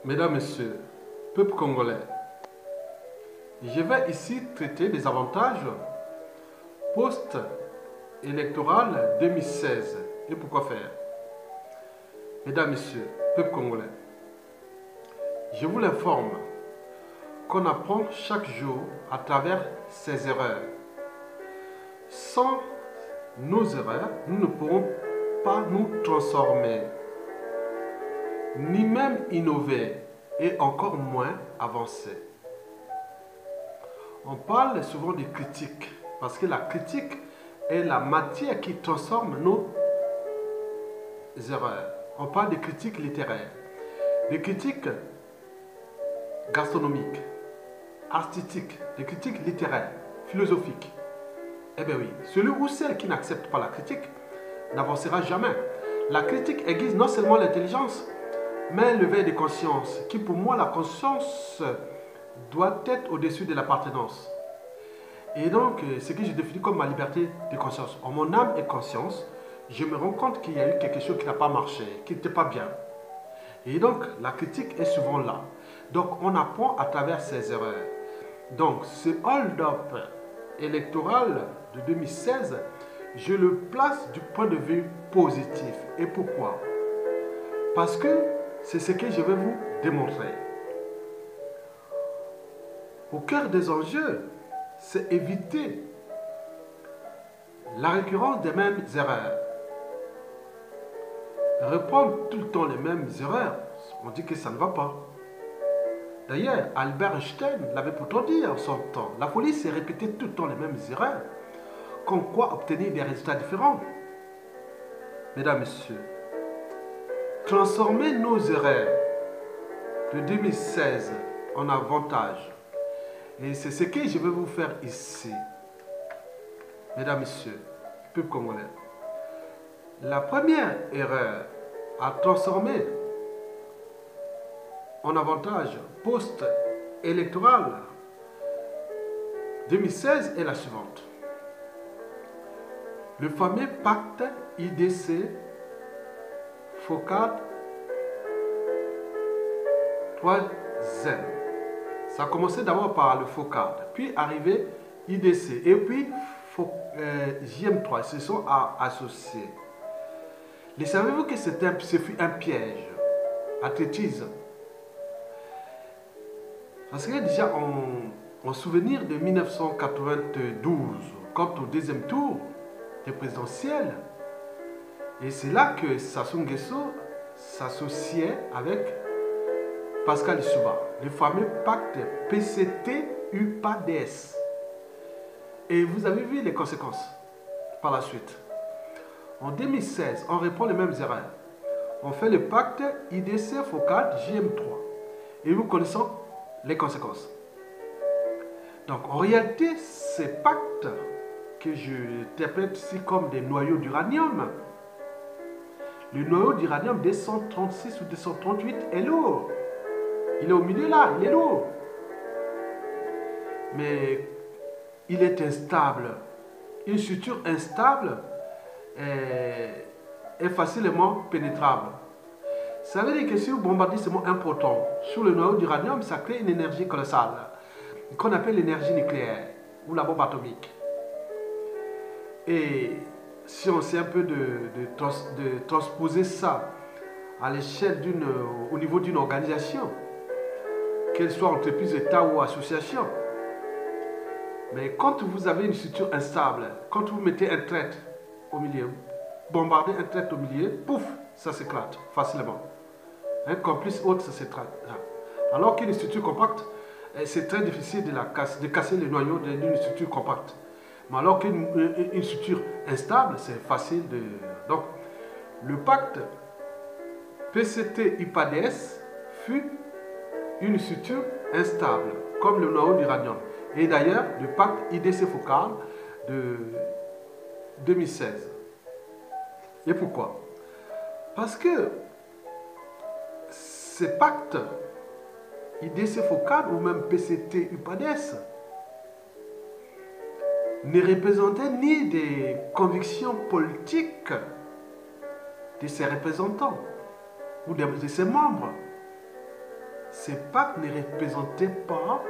Mesdames, Messieurs, peuple congolais, je vais ici traiter des avantages post-électoral 2016. Et pourquoi faire? Mesdames, Messieurs, peuple congolais, je vous l'informe qu'on apprend chaque jour à travers ses erreurs. Sans nos erreurs, nous ne pourrons pas nous transformer, ni même innover, et encore moins avancer. On parle souvent de critique, parce que la critique est la matière qui transforme nos erreurs. On parle de critiques littéraires, de critiques gastronomiques, artistiques, de critiques littéraires, philosophiques. Eh bien oui, celui ou celle qui n'accepte pas la critique n'avancera jamais. La critique aiguise non seulement l'intelligence, mais l'éveil de conscience, qui pour moi, la conscience doit être au-dessus de l'appartenance. Et donc, ce que je définis comme ma liberté de conscience. En mon âme et conscience, je me rends compte qu'il y a eu quelque chose qui n'a pas marché, qui n'était pas bien. Et donc, la critique est souvent là. Donc, on apprend à travers ses erreurs. Donc, ce hold-up électoral de 2016, je le place du point de vue positif. Et pourquoi? Parce que c'est ce que je vais vous démontrer. Au cœur des enjeux, c'est éviter la récurrence des mêmes erreurs. Reprendre tout le temps les mêmes erreurs, on dit que ça ne va pas. D'ailleurs, Albert Einstein l'avait pourtant dit en son temps. La folie, c'est répéter tout le temps les mêmes erreurs, qu'on croit obtenir des résultats différents. Mesdames, Messieurs, transformer nos erreurs de 2016 en avantage. Et c'est ce que je vais vous faire ici. Mesdames, Messieurs, peuple congolais. La première erreur à transformer en avantage post-électoral 2016 est la suivante. Le fameux pacte IDC FOCAD 3M. Ça a commencé d'abord par le FOCAD, puis arrivé IDC, et puis JM3, ils se sont associés. Mais savez-vous que ce fut un piège, athlétisme? Parce que déjà, en souvenir de 1992, quant au deuxième tour des présidentielles, et c'est là que Sassou Nguesso s'associait avec Pascal Lissouba, le fameux pacte PCT-UPADS. Et vous avez vu les conséquences par la suite. En 2016, on reprend les mêmes erreurs. On fait le pacte IDC FOCAD JM3. Et vous connaissez les conséquences. Donc, en réalité, ces pactes que je interprète ici comme des noyaux d'uranium, le noyau d'uranium 236 ou 238 est lourd. Il est au milieu là, il est lourd. Mais il est instable. Une structure instable est facilement pénétrable. Ça veut dire que si vous bombardez seulement un proton sur le noyau d'uranium, ça crée une énergie colossale qu'on appelle l'énergie nucléaire ou la bombe atomique. Et si on essaie un peu de transposer ça à l'échelle au niveau d'une organisation, qu'elle soit entreprise, État ou association, mais quand vous avez une structure instable, quand vous mettez un trait au milieu, bombardez un trait au milieu, pouf, ça s'éclate facilement. Un complice autre, ça s'éclate. Alors qu'une structure compacte, c'est très difficile de casser le noyau d'une structure compacte. Mais alors qu'une structure instable, c'est facile de... Donc, le pacte PCT-UPADS fut une structure instable, comme le noyau d'uranium. Et d'ailleurs, le pacte IDC FOCAD de 2016. Et pourquoi? Parce que ces pactes IDC FOCAD ou même PCT-UPADS ne représentaient ni des convictions politiques de ses représentants ou de ses membres, ces pactes ne représentaient pas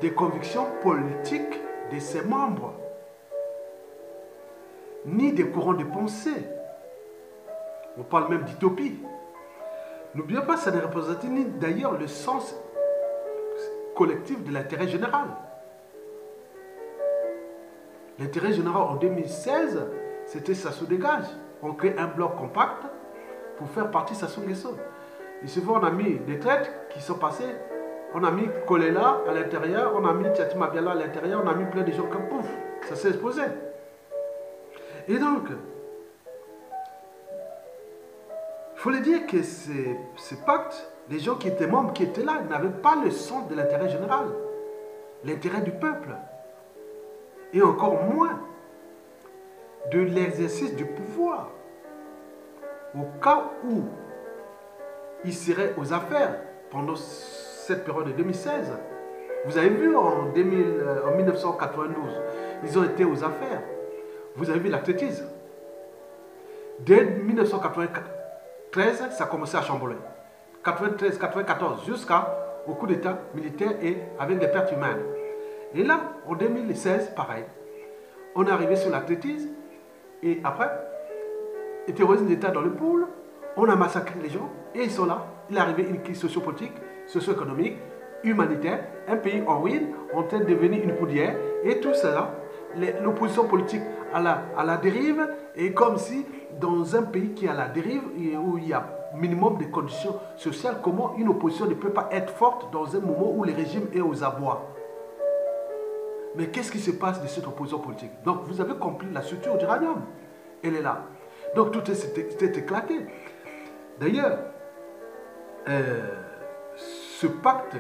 des convictions politiques de ses membres, ni des courants de pensée. On parle même d'utopie. N'oubliez pas, ça ne représentait ni d'ailleurs le sens collectif de l'intérêt général. L'intérêt général en 2016, c'était Sassou Dégage. On crée un bloc compact pour faire partie Sassou Nguesso. Et souvent, on a mis des traites qui sont passées. On a mis Kolela à l'intérieur, on a mis Tchati Mabiala à l'intérieur, on a mis plein de gens comme pouf. Ça s'est exposé. Et donc, il faut le dire que ces pactes, les gens qui étaient membres, qui étaient là, n'avaient pas le sens de l'intérêt général, l'intérêt du peuple, et encore moins de l'exercice du pouvoir. Au cas où ils seraient aux affaires pendant cette période de 2016, vous avez vu en 1992, ils ont été aux affaires. Vous avez vu l'athlétisme. Dès 1993, ça a commencé à chambouler. 93, 94, jusqu'au coup d'État militaire et avec des pertes humaines. Et là, en 2016, pareil, on est arrivé sur l'athlétisme et après, le terrorisme d'État dans le pôle, on a massacré les gens et ils sont là. Il est arrivé une crise sociopolitique, socio-économique, humanitaire, un pays en ruine, en train de devenir une poudrière et tout cela, l'opposition politique à la dérive, et comme si dans un pays qui est à la dérive, où il y a minimum de conditions sociales, comment une opposition ne peut pas être forte dans un moment où le régime est aux abois. Mais qu'est-ce qui se passe de cette opposition politique? Donc vous avez compris la structure d'uranium. Elle est là. Donc tout est éclaté. D'ailleurs, ce pacte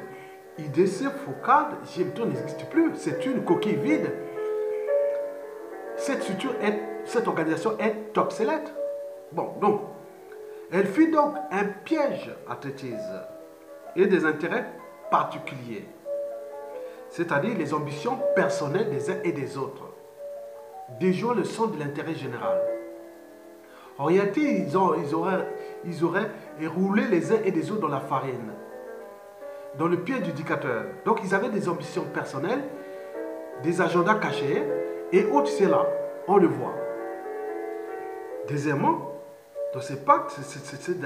IDC-FOCAD, GMT n'existe plus. C'est une coquille vide. Cette organisation est obsolète. Bon, donc, elle fut donc un piège à traiter et des intérêts particuliers, c'est-à-dire les ambitions personnelles des uns et des autres, déjouant le sens de l'intérêt général. En réalité, ils auraient roulé les uns et les autres dans la farine, dans le pied du dictateur. Donc, ils avaient des ambitions personnelles, des agendas cachés, et autre, c'est là, on le voit. Deuxièmement, dans ces pactes, c'est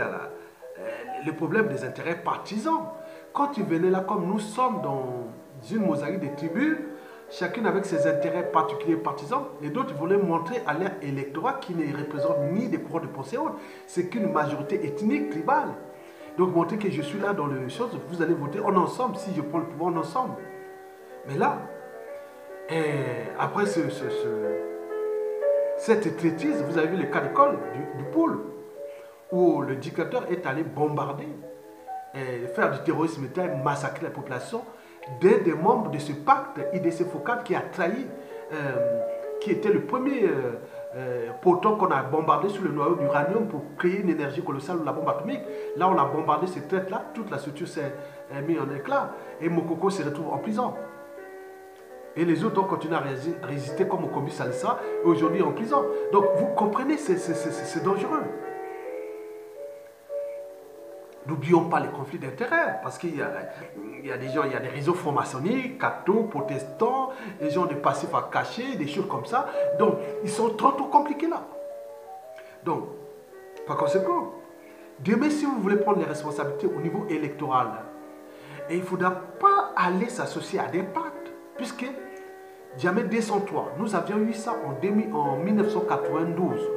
le problème des intérêts partisans. Quand ils venaient là, comme nous sommes dans une mosaïque de tribus, chacune avec ses intérêts particuliers partisans, et d'autres voulaient montrer à leur électorat qui ne représente ni des courants de pensée autres, c'est qu'une majorité ethnique, tribale. Donc montrer que je suis là dans les choses, vous allez voter en ensemble, si je prends le pouvoir en ensemble. Mais là, après cette traitise, vous avez vu le cas d'école du pôle, où le dictateur est allé bombarder, faire du terrorisme militaire, massacrer la population, des membres de ce pacte IDC-FOCAD qui a trahi, qui était le premier poteau qu'on a bombardé sur le noyau d'uranium pour créer une énergie colossale, la bombe atomique. Là, on a bombardé ces traites-là, toute la structure s'est mise en éclat, et Mokoko se retrouve en prison. Et les autres ont continué à résister comme au commis Salissa, et aujourd'hui en prison. Donc, vous comprenez, c'est dangereux. N'oublions pas les conflits d'intérêts, parce qu'il y a des gens, il y a des réseaux francs-maçonniques, cathos, protestants, des gens de passifs à cacher, des choses comme ça. Donc, ils sont trop compliqués là. Donc, par conséquent, demain, si vous voulez prendre les responsabilités au niveau électoral, et il ne faudra pas aller s'associer à des pactes, puisque jamais 203, nous avions eu ça en 1992.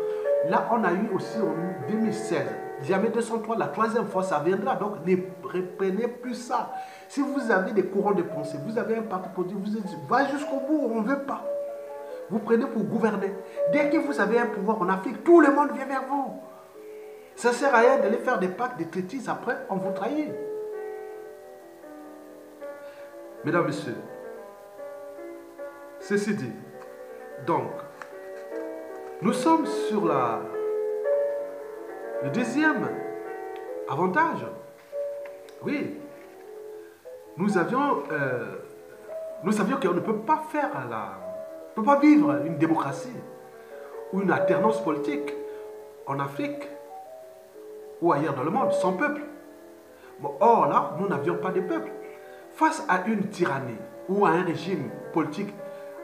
Là, on a eu aussi en 2016. Jamais 203, la troisième fois, ça viendra. Donc, ne reprenez plus ça. Si vous avez des courants de pensée, vous avez un parti politique, vous dites, va jusqu'au bout, on ne veut pas. Vous prenez pour gouverner. Dès que vous avez un pouvoir en Afrique, tout le monde vient vers vous. Ça ne sert à rien d'aller faire des pactes, des traités, après, on vous trahit. Mesdames, Messieurs, ceci dit, donc, nous sommes sur le deuxième avantage. Oui, nous savions qu'on ne peut pas on ne peut pas vivre une démocratie ou une alternance politique en Afrique ou ailleurs dans le monde sans peuple. Bon, or là, nous n'avions pas de peuple. Face à une tyrannie ou à un régime politique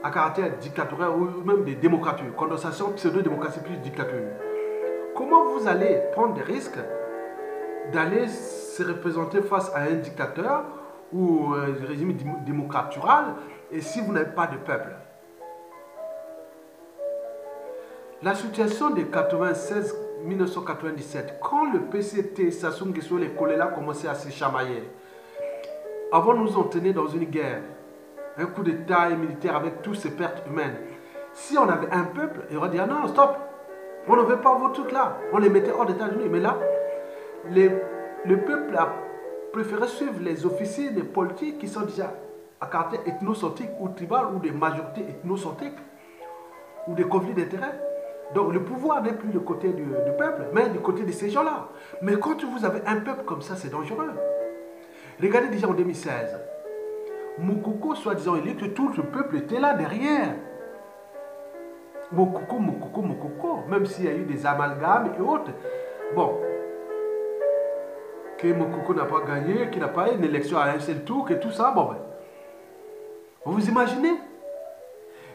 à caractère dictatorial ou même des démocratures, condensation pseudo-démocratie plus dictature, comment vous allez prendre des risques d'aller se représenter face à un dictateur ou un régime démocratural et si vous n'avez pas de peuple? La situation de 1997, quand le PCT, Sassou Nguesso, les Kolela commençaient à se chamailler, avant nous entraîner dans une guerre, un coup d'État militaire avec toutes ces pertes humaines, si on avait un peuple, il aurait dit ah non, stop, on ne veut pas vos trucs là, on les mettait hors d'État-Unis. Mais là, le peuple a préféré suivre les officiers des politiques qui sont déjà à caractère ethnocentrique ou tribal ou des majorités ethnocentriques ou des conflits d'intérêts. Donc le pouvoir n'est plus du côté du peuple, mais du côté de ces gens-là. Mais quand vous avez un peuple comme ça, c'est dangereux. Regardez déjà en 2016, Moukoko, soi-disant, il dit que tout le peuple était là derrière. Moukoko, même s'il y a eu des amalgames et autres. Bon, que Moukoko n'a pas gagné, qu'il n'a pas eu une élection à un seul tour, que tout ça, bon ben. Vous imaginez?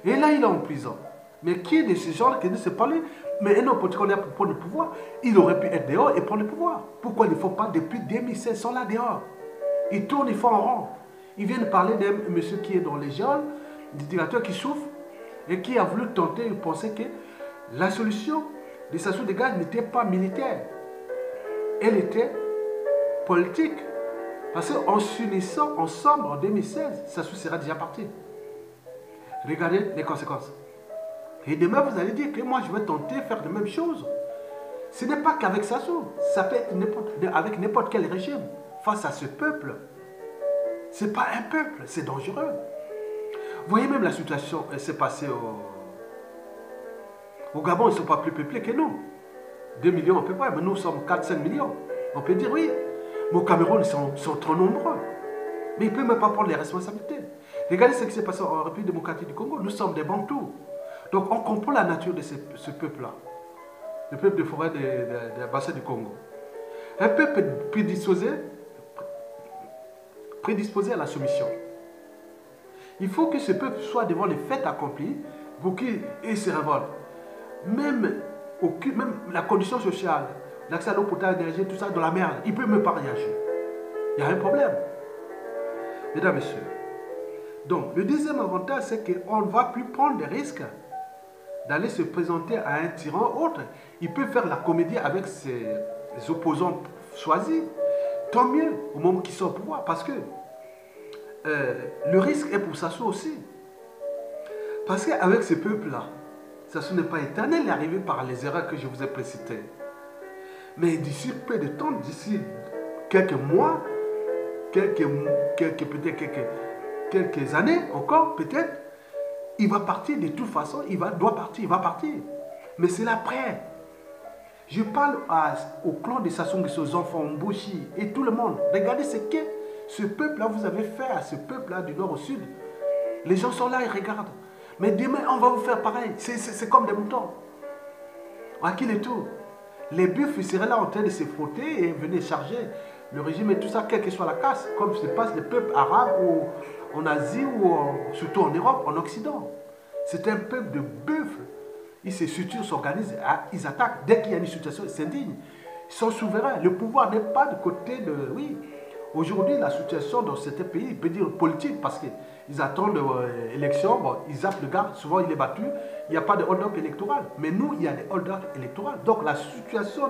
Et là, il est en prison. Mais qui est de ces gens qui ne se parler? Mais un homme politique pour prendre le pouvoir, il aurait pu être dehors et prendre le pouvoir. Pourquoi ils ne font pas depuis 2016, ils sont là dehors? Ils tournent, ils font en rond. Ils viennent parler d'un monsieur qui est dans les geôles, du dictateur qui souffre et qui a voulu tenter de penser que la solution de Sassou Nguesso n'était pas militaire. Elle était politique. Parce qu'en s'unissant ensemble en 2016, Sassou sera déjà parti. Regardez les conséquences. Et demain, vous allez dire que moi, je vais tenter de faire la même chose. Ce n'est pas qu'avec Sassou. Ça peut être avec n'importe quel régime. Face à ce peuple. Ce n'est pas un peuple, c'est dangereux. Vous voyez même la situation s'est passée au Gabon, ils ne sont pas plus peuplés que nous. 2 millions à peu près, mais nous sommes 4-5 millions. On peut dire oui. Mais au Cameroun, ils sont trop nombreux. Mais ils ne peuvent même pas prendre les responsabilités. Regardez ce qui s'est passé en République démocratique du Congo. Nous sommes des Bantous. Donc on comprend la nature de ce peuple-là. Le peuple de forêt de bassin du Congo. Un peuple prédisposé à la soumission. Il faut que ce peuple soit devant les faits accomplis pour qu'il se révolte. Même la condition sociale, l'accès à l'eau potable, l'énergie, tout ça, dans la merde, il ne peut même pas réagir. Il y a un problème. Mesdames, Messieurs. Donc, le deuxième avantage, c'est qu'on ne va plus prendre des risques d'aller se présenter à un tyran autre. Il peut faire la comédie avec ses opposants choisis. Tant mieux au moment qu'ils sont au pouvoir, parce que le risque est pour Sassou aussi. Parce qu'avec ce peuple-là, Sassou n'est pas éternel, il est arrivé par les erreurs que je vous ai précitées. Mais d'ici peu de temps, d'ici quelques mois, peut-être quelques années encore, peut-être, il va partir de toute façon, il va partir. Mais c'est l'après. Je parle au clan de Sassou Nguesso, aux enfants, Mboshi et tout le monde. Regardez ce que ce peuple-là vous avez fait à ce peuple-là du nord au sud. Les gens sont là, ils regardent. Mais demain, on va vous faire pareil. C'est comme des moutons. À qui les tours? Les buffles, ils seraient là en train de se frotter et venir charger le régime et tout ça, quelle que soit la casse, comme se passe les peuples arabes ou en Asie ou surtout en Europe, en Occident. C'est un peuple de buffles. Ils se structurent, s'organisent, ils attaquent. Dès qu'il y a une situation, ils s'indignent. Ils sont souverains. Le pouvoir n'est pas du côté de... Oui, aujourd'hui, la situation dans certains pays, il peut dire politique, parce qu'ils attendent l'élection, bon, ils zappent le gars, souvent il est battu, il n'y a pas de hold-up électoral. Mais nous, il y a des hold-up électoraux. Donc la situation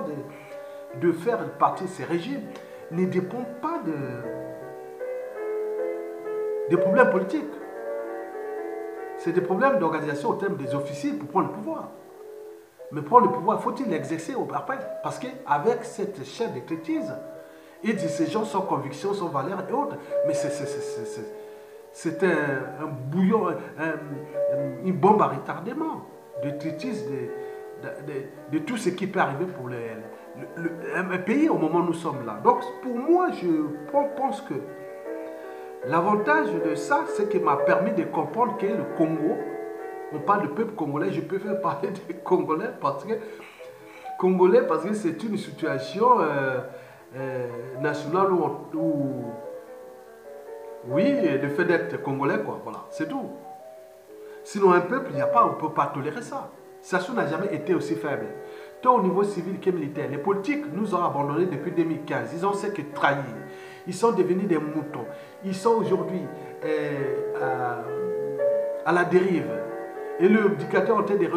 de faire partie de ces régimes ne dépend pas des problèmes politiques. C'est des problèmes d'organisation au terme des officiers pour prendre le pouvoir. Mais prendre le pouvoir, faut-il l'exercer après? Parce qu'avec cette chaîne de bêtises, ils disent ces gens sans conviction, sans valeur et autres. Mais c'est un bouillon, une bombe à retardement de bêtises, de tout ce qui peut arriver pour un pays au moment où nous sommes là. Donc pour moi, je pense que l'avantage de ça, c'est qu'il m'a permis de comprendre que le Congo, on parle de peuple congolais, je peux faire parler des Congolais parce que c'est une situation national oui, le fait d'être congolais, quoi. Voilà, c'est tout. Sinon, un peuple, il n'y a pas, on ne peut pas tolérer ça. Sassou n'a jamais été aussi faible. Tant au niveau civil que militaire. Les politiques nous ont abandonnés depuis 2015. Ils ont fait que trahir. Ils sont devenus des moutons. Ils sont aujourd'hui à la dérive. Et le dictateur est en train de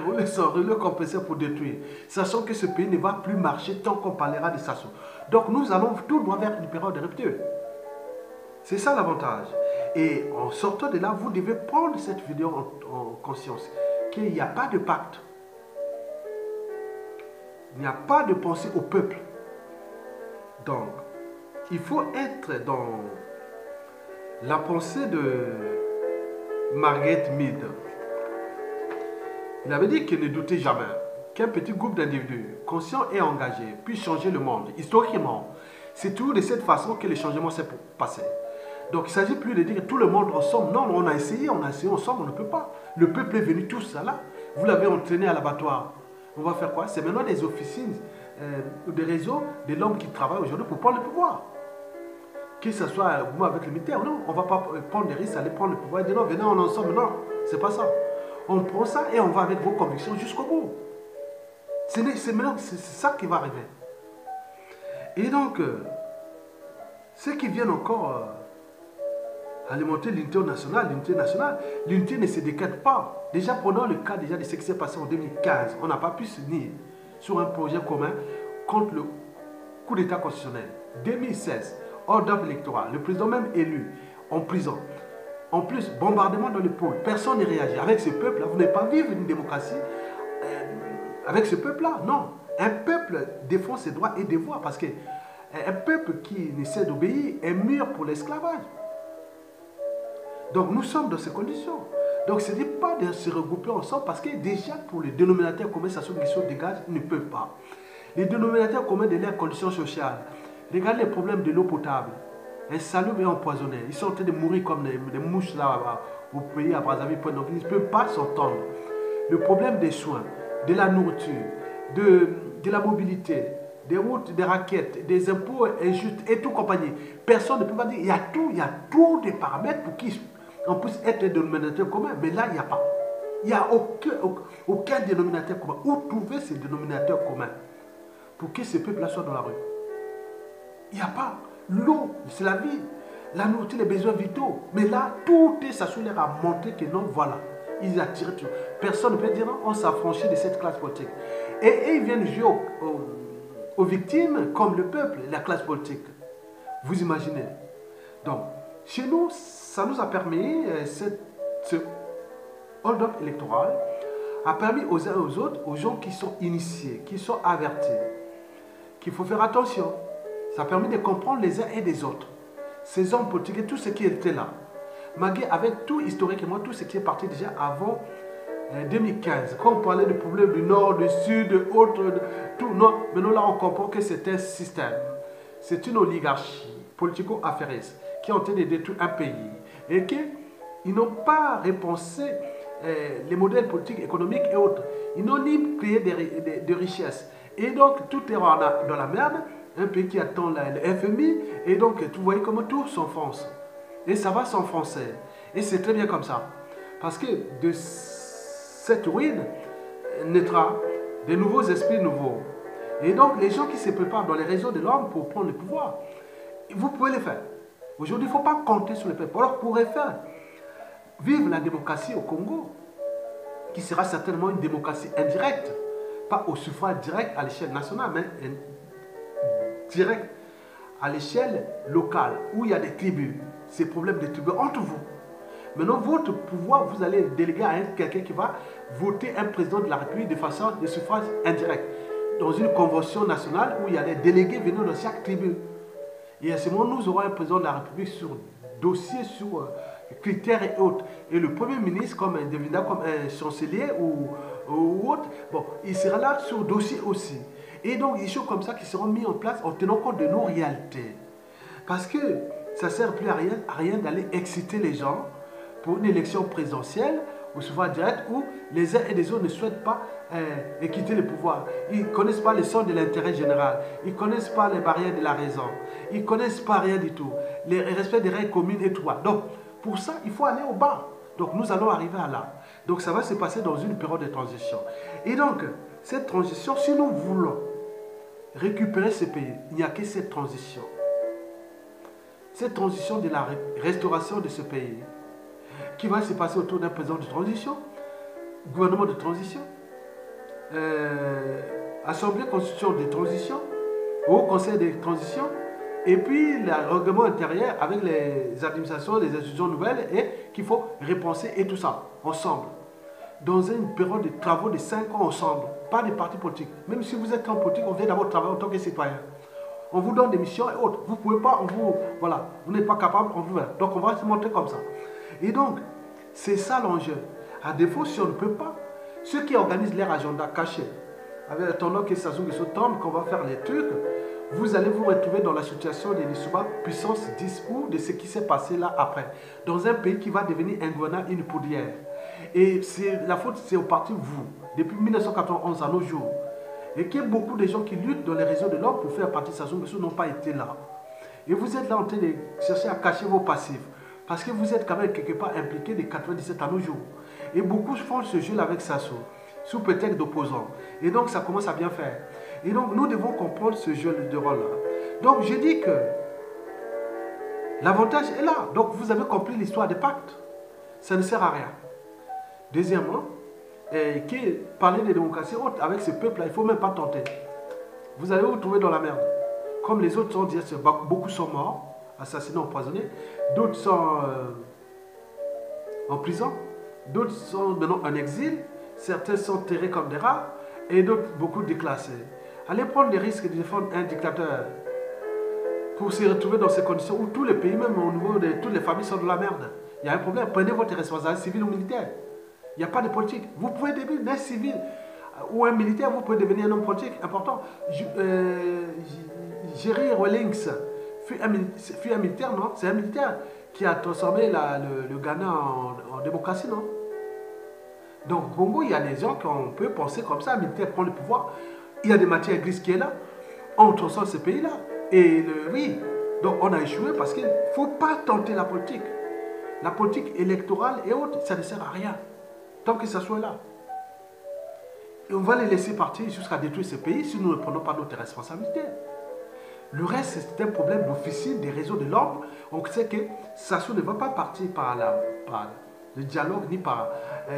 rouler son rouleau compresseur pour détruire. Sachant que ce pays ne va plus marcher tant qu'on parlera de Sassou. Donc nous allons tout droit vers une période de rupture. C'est ça l'avantage. Et en sortant de là, vous devez prendre cette vidéo en conscience. Qu'il n'y a pas de pacte. Il n'y a pas de pensée au peuple. Donc, il faut être dans la pensée de Margaret Mead. Il avait dit qu'il ne doutait jamais qu'un petit groupe d'individus conscients et engagés puisse changer le monde. Historiquement, c'est toujours de cette façon que le changement s'est passé. Donc, il ne s'agit plus de dire que tout le monde ensemble. Non, on a essayé ensemble, on ne peut pas. Le peuple est venu tout ça là. Vous l'avez entraîné à l'abattoir. On va faire quoi? C'est maintenant des officines, des réseaux, de l'homme qui travaillent aujourd'hui pour prendre le pouvoir. Que ce soit moi avec les militaires, non, on ne va pas prendre des risques, aller prendre le pouvoir et dire non, venez en ensemble. Non, c'est pas ça. On prend ça et on va avec vos convictions jusqu'au bout. C'est ça qui va arriver. Et donc, ceux qui viennent encore alimenter l'unité nationale, l'unité ne se décrète pas. Déjà, prenons le cas déjà de ce qui s'est passé en 2015. On n'a pas pu s'unir sur un projet commun contre le coup d'État constitutionnel. 2016, hors d'œuvre électorale, le président même élu en prison. En plus, bombardement dans les pôles. Personne ne réagit. Avec ce peuple-là, vous n'allez pas vivre une démocratie avec ce peuple-là. Non. Un peuple défend ses droits et devoirs parce qu'un peuple qui ne sait d'obéir est mûr pour l'esclavage. Donc nous sommes dans ces conditions. Donc ce n'est pas de se regrouper ensemble parce que déjà pour les dénominateurs communs, ça se dégage, ils ne peuvent pas. Les dénominateurs communs de leurs conditions sociales. Regardez les problèmes de l'eau potable. Insalubres et empoisonnés. Ils sont en train de mourir comme des mouches là au pays à Brazzaville. Donc ils ne peuvent pas s'entendre. Le problème des soins, de la nourriture, de la mobilité, des routes, des raquettes, des impôts injustes et tout compagnie. Personne ne peut pas dire, il y a tous des paramètres pour qu'on puisse être un dénominateur commun, mais là, il n'y a pas. Il n'y a aucun dénominateur commun. Où trouver ces dénominateurs communs pour que ce peuple-là soit dans la rue? Il n'y a pas. L'eau, c'est la vie. La nourriture, les besoins vitaux. Mais là, tout est s'assurer à montrer que non, voilà. Ils attirent tout. Personne ne peut dire non, on s'affranchit de cette classe politique. Et ils viennent jouer aux victimes comme le peuple, la classe politique. Vous imaginez? Donc, chez nous, ça nous a permis, ce hold-up électoral a permis aux uns et aux autres, aux gens qui sont initiés, qui sont avertis, qu'il faut faire attention. Ça a permis de comprendre les uns et les autres. Ces hommes politiques et tout ce qui était là. Malgré avec tout historiquement, tout ce qui est parti déjà avant 2015. Quand on parlait du problème du nord, du sud, autres, tout, non. Maintenant là, on comprend que c'est un système. C'est une oligarchie politico-affairiste qui est en train de détruire un pays. Et qu'ils n'ont pas repensé les modèles politiques, économiques et autres. Ils n'ont ni créé de richesses. Et donc, tout est dans la merde. Un pays qui attend le FMI. Et donc, vous voyez comment tout s'enfonce. Et ça va s'enfoncer. Et c'est très bien comme ça. Parce que de cette ruine naîtra de nouveaux esprits nouveaux. Et donc, les gens qui se préparent dans les réseaux de l'homme pour prendre le pouvoir, vous pouvez le faire. Aujourd'hui, il ne faut pas compter sur le peuple. Alors, vous pourrez faire vivre la démocratie au Congo, qui sera certainement une démocratie indirecte, pas au suffrage direct à l'échelle nationale, mais direct à l'échelle locale, où il y a des tribus, ces problèmes de tribus entre vous. Maintenant, votre pouvoir, vous allez déléguer à quelqu'un qui va voter un président de la République de façon de suffrage indirect, dans une convention nationale où il y a des délégués venant de chaque tribu. Et à ce moment, nous aurons un président de la République sur dossier, sur critères et autres. Et le Premier ministre, comme un chancelier ou autre, bon, il sera là sur dossier aussi. Et donc, des choses comme ça qui seront mises en place en tenant compte de nos réalités. Parce que ça ne sert plus à rien d'aller exciter les gens pour une élection présidentielle au suffrage direct où les uns et les autres ne souhaitent pas quitter le pouvoir. Ils ne connaissent pas les sens de l'intérêt général. Ils ne connaissent pas les barrières de la raison. Ils ne connaissent pas rien du tout. Le respect des règles communes et tout. Donc, pour ça, il faut aller au bas. Donc, nous allons arriver à là. Donc, ça va se passer dans une période de transition. Et donc, cette transition, si nous voulons récupérer ce pays, il n'y a que cette transition. Cette transition de la restauration de ce pays, qui va se passer autour d'un président de transition, gouvernement de transition, assemblée constitution de transition, haut conseil de transition, et puis le règlement intérieur avec les administrations, les institutions nouvelles, et qu'il faut repenser et tout ça, ensemble. Dans une période de travaux de 5 ans ensemble, pas de partis politiques. Même si vous êtes en politique, on vient d'abord travailler en tant que citoyen. On vous donne des missions et autres. Vous ne pouvez pas, voilà, vous n'êtes pas capable, on vous. Donc on va se montrer comme ça. Et donc, c'est ça l'enjeu. À défaut, si on ne peut pas, ceux qui organisent leur agenda caché, avec attendant que Sassou Nguesso tombe, qu'on va faire les trucs, vous allez vous retrouver dans la situation de l'Issouba puissance 10 ou de ce qui s'est passé là après. Dans un pays qui va devenir ingouvernable, une poudrière. Et la faute, c'est au parti vous, depuis 1991 à nos jours. Et que beaucoup de gens qui luttent dans les réseaux de l'homme pour faire partie de Sassou Nguesso n'ont pas été là. Et vous êtes là en train de chercher à cacher vos passifs. Parce que vous êtes quand même quelque part impliqué de 97 à nos jours. Et beaucoup font ce jeu avec Sassou, sous prétexte d'opposants. Et donc ça commence à bien faire. Et donc nous devons comprendre ce jeu de rôle-là. Donc je dis que l'avantage est là. Donc vous avez compris l'histoire des pactes. Ça ne sert à rien. Deuxièmement, parler de démocratie avec ce peuple-là, il ne faut même pas tenter. Vous allez vous trouver dans la merde. Comme les autres sont dit, beaucoup sont morts, assassinés, empoisonnés. D'autres sont en prison. D'autres sont maintenant en exil. Certains sont enterrés comme des rats. Et d'autres, beaucoup déclassés. Allez prendre les risques de défendre un dictateur pour se retrouver dans ces conditions où tous les pays, même au niveau de toutes les familles, sont de la merde. Il y a un problème. Prenez votre responsabilité civile ou militaire. Il n'y a pas de politique. Vous pouvez devenir un civil ou un militaire, vous pouvez devenir un homme politique important. Jerry Rawlings fut un militaire, non? C'est un militaire qui a transformé le Ghana en démocratie, non? Donc, au Congo, il y a des gens qu'on peut penser comme ça, un militaire prend le pouvoir, il y a des matières grises qui est là, on transforme ce pays-là. Et oui, donc on a échoué parce qu'il ne faut pas tenter la politique. La politique électorale et autres, ça ne sert à rien. Tant que ça soit là. Et on va les laisser partir jusqu'à détruire ce pays si nous ne prenons pas notre responsabilité. Le reste, c'est un problème d'officine des réseaux de l'homme. On sait que Sassou ne va pas partir par le dialogue ni par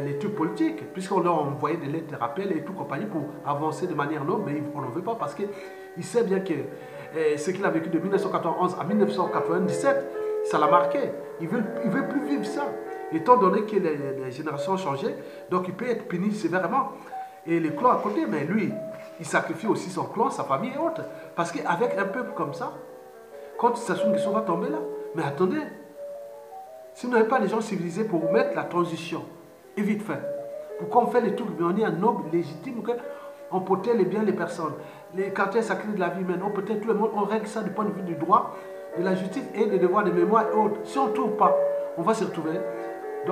les trucs politiques, puisqu'on leur a envoyé des lettres de rappel et tout compagnie pour avancer de manière noble, mais on n'en veut pas parce qu'il sait bien que ce qu'il a vécu de 1991 à 1997, ça l'a marqué. Il ne veut plus vivre ça. Étant donné que les générations ont changé, donc il peut être puni sévèrement. Et les clans à côté, mais lui, il sacrifie aussi son clan, sa famille et autres. Parce qu'avec un peuple comme ça, quand Sassou Nguesso va tomber là, mais attendez, si vous n'avez pas les gens civilisés pour mettre la transition, et vite fait, pourquoi on fait les trucs, mais on est un noble, légitime, on protège les biens des personnes, les quartiers sacrés de la vie humaine, on protège tout le monde, on règle ça du point de vue du droit, de la justice et des devoirs de mémoire et autres. Si on ne trouve pas, on va se retrouver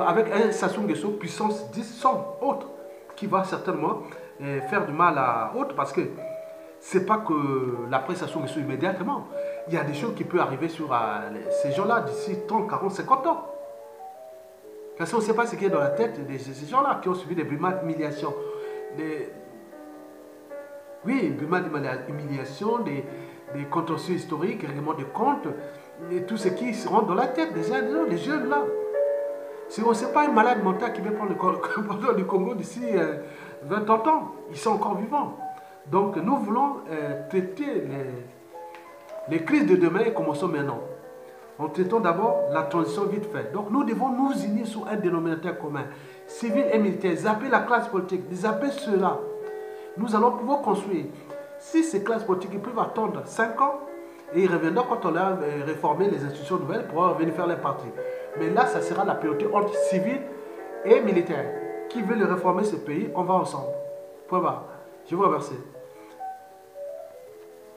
avec un Sassou Nguesso puissance 10, 100 autres, qui va certainement faire du mal à autres, parce que c'est pas que l'après Sassou Nguesso immédiatement. Il y a des choses qui peuvent arriver sur ces gens-là d'ici 30, 40, 50 ans. Parce qu'on ne sait pas ce qui est dans la tête de ces gens-là qui ont subi des brimades d'humiliation. Oui, brimades d'humiliation, des contentieux historiques, des règlements de comptes, et tout ce qui se rentre dans la tête des jeunes là. Ce n'est pas un malade mental qui va prendre le Congo d'ici 20 ans. Ils sont encore vivants. Donc nous voulons traiter les crises de demain et commençons maintenant. En traitant d'abord la transition vite fait. Donc nous devons nous unir sur un dénominateur commun. Civils et militaires, zapper la classe politique, zapper cela. Nous allons pouvoir construire. Si ces classes politiques ils peuvent attendre 5 ans, et ils reviendront quand on a réformé les institutions nouvelles pour venir faire les partis. Mais là, ça sera la priorité entre civils et militaires. Qui veut réformer ce pays, on va ensemble. Point barre. Je vous remercie.